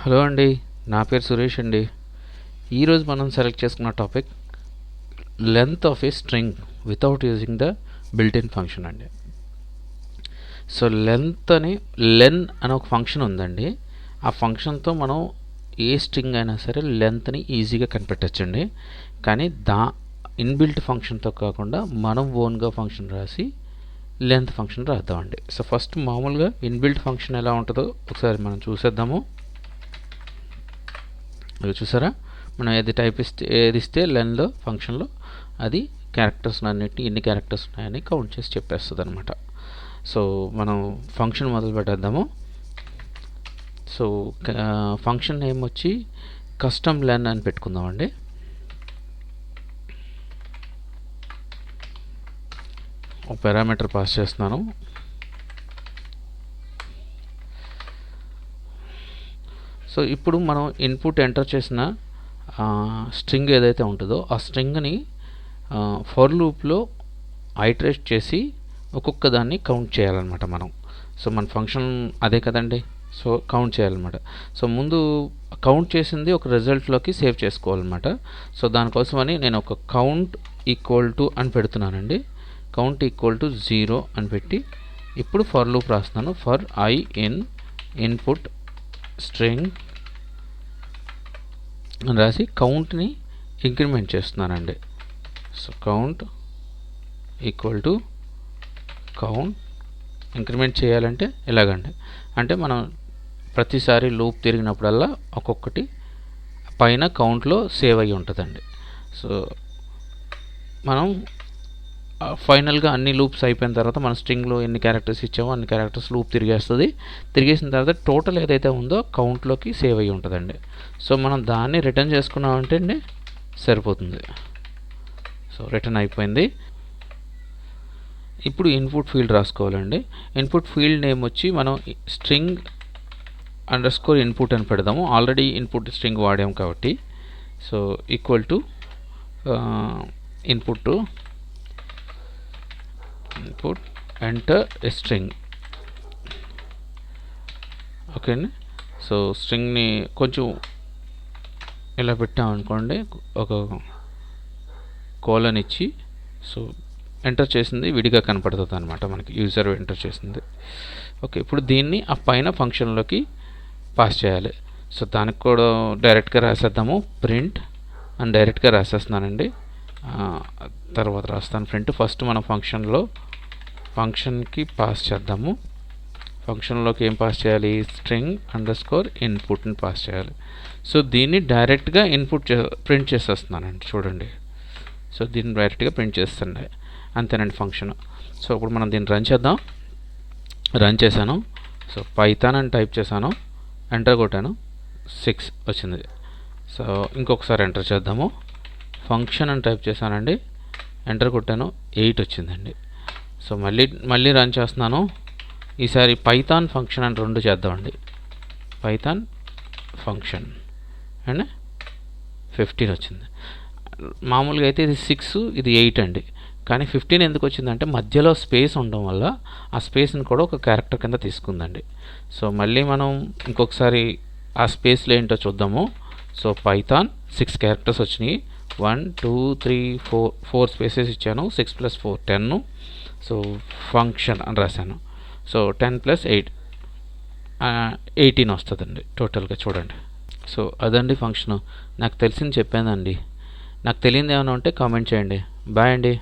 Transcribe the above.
Hello అండి, నా పేరు సురేష్ అండి. ఈరోజు మనం సెలెక్ట్ చేసుకున్న topic length of a string without using the built-in function అండి. సో లెన్ అనే ఒక ఫంక్షన్ ఉందండి. ఆ ఫంక్షన్తో మనం ఏ స్ట్రింగ్ అయినా సరే లెంత్ని ఈజీగా కనిపెట్టచ్చండి. కానీ ఇన్బిల్ట్ ఫంక్షన్తో కాకుండా మనం ఓన్గా ఫంక్షన్ రాసి లెంత్ ఫంక్షన్ రాద్దామండి. సో ఫస్ట్ మామూలుగా ఇన్బిల్ట్ ఫంక్షన్ ఎలా ఉంటుందో ఒకసారి మనం చూసేద్దాము. అది చూసారా, మనం ఏది ఇస్తే లెన్లో ఫంక్షన్లో అది క్యారెక్టర్స్ అన్నిటిని ఎన్ని క్యారెక్టర్స్ ఉన్నాయని కౌంట్ చేసి చెప్పేస్తుంది అనమాట. సో మనం ఫంక్షన్ మొదలు పెట్టేద్దాము. సో ఫంక్షన్ నేమ్ వచ్చి కస్టమ్ లెన్ అని పెట్టుకుందామండి. ఒక పారామీటర్ పాస్ చేస్తున్నాను. సో ఇప్పుడు మనం ఇన్పుట్ ఎంటర్ చేసిన స్ట్రింగ్ ఏదైతే ఉంటుందో ఆ స్ట్రింగ్ని ఫర్ లూప్లో ఐటరేట్ చేసి ఒక్కొక్క దాన్ని కౌంట్ చేయాలన్నమాట మనం. సో మన ఫంక్షన్ అదే కదండి, సో కౌంట్ చేయాలన్నమాట. సో ముందు కౌంట్ చేసింది ఒక రిజల్ట్లోకి సేవ్ చేసుకోవాలన్నమాట. సో దానికోసమని నేను ఒక కౌంట్ ఈక్వల్ టు అని పెడుతున్నానండి. కౌంట్ ఈక్వల్ టు 0 అని పెట్టి ఇప్పుడు ఫర్ లూప్ రాస్తున్నాను. For I in input string అని రాసి కౌంట్ని ఇంక్రిమెంట్ చేస్తున్నానండి. So count equal to count increment చేయాలంటే ఎలాగండి, అంటే మనం ప్రతిసారి లూప్ తిరిగినప్పుడల్లా ఒక్కొక్కటి పైన కౌంట్లో సేవ్ అయ్యి ఉంటుందండి. సో మనం ఫైనల్గా అన్ని లూప్స్ అయిపోయిన తర్వాత మన స్ట్రింగ్లో ఎన్ని క్యారెక్టర్స్ ఇచ్చామో అన్ని క్యారెక్టర్స్ లూప్ తిరిగేస్తుంది. తిరిగేసిన తర్వాత టోటల్ ఏదైతే ఉందో కౌంట్లోకి సేవ్ అయ్యి ఉంటుందండి. సో మనం దాన్ని రిటర్న్ చేసుకున్నామంటే అండి సరిపోతుంది. సో రిటర్న్ అయిపోయింది. ఇప్పుడు ఇన్పుట్ ఫీల్డ్ రాసుకోవాలండి. ఇన్పుట్ ఫీల్డ్ నేమ్ వచ్చి మనం స్ట్రింగ్ అండర్స్కోర్ ఇన్పుట్ అని పెడదాము. ఆల్రెడీ ఇన్పుట్ స్ట్రింగ్ వాడాము కాబట్టి. So equal to input enter a string. Okay అండి. సో స్ట్రింగ్ని కొంచెం ఇలా పెట్టామనుకోండి, ఒక కోలన్ ఇచ్చి సో ఎంటర్ చేసింది విడిగా కనపడుతుంది అనమాట మనకి, యూజర్ ఎంటర్ చేసింది. ఓకే, ఇప్పుడు దీన్ని ఆ పైన ఫంక్షన్లోకి పాస్ చేయాలి. సో దానికి కూడా డైరెక్ట్గా రాసేద్దాము. ప్రింట్ అని డైరెక్ట్గా రాసేస్తున్నానండి. తర్వాత రాస్తాను ప్రింట్. ఫస్ట్ మనం ఫంక్షన్కి పాస్ చేద్దాము. ఫంక్షన్లోకి ఏం పాస్ చేయాలి, స్ట్రింగ్ అండర్స్కోర్ ఇన్పుట్ని పాస్ చేయాలి. సో దీన్ని డైరెక్ట్గా ప్రింట్ చేసేస్తున్నానండి, చూడండి. సో దీన్ని డైరెక్ట్గా ప్రింట్ చేస్తుంది, అంతేనండి ఫంక్షన్. సో ఇప్పుడు మనం దీన్ని రన్ చేశాను. సో పైథాన్ అని టైప్ చేశాను, ఎంటర్ కొట్టాను, 6 వచ్చింది. సో ఇంకొకసారి ఎంటర్ చేద్దాము. ఫంక్షన్ అని టైప్ చేశానండి, ఎంటర్ కొట్టాను, 8 వచ్చిందండి. సో మళ్ళీ రన్ చేస్తున్నాను. ఈసారి పైథాన్ ఫంక్షన్ అని 2 చేద్దామండి. పైథాన్ ఫంక్షన్ అండ్ 15 వచ్చింది. మామూలుగా అయితే ఇది 6, ఇది 8 అండి. కానీ 15 ఎందుకు వచ్చిందంటే మధ్యలో స్పేస్ ఉండడం వల్ల ఆ స్పేస్ని కూడా ఒక క్యారెక్టర్ కింద తీసుకుందండి. సో మళ్ళీ మనం ఇంకొకసారి ఆ స్పేస్లో ఏంటో చూద్దాము. సో పైథాన్ 6 క్యారెక్టర్స్ వచ్చినాయి. 1 2 3 4 స్పేసెస్ ఇచ్చాను. 6 + 4 10. సో ఫంక్షన్ అని రాశాను. సో 10 + 8 18 వస్తుందండి టోటల్గా, చూడండి. సో అదండి ఫంక్షను. నాకు తెలిసింది చెప్పానండి. నాకు తెలియదు ఏమైనా ఉంటే కామెంట్ చేయండి. బాయ్ అండి.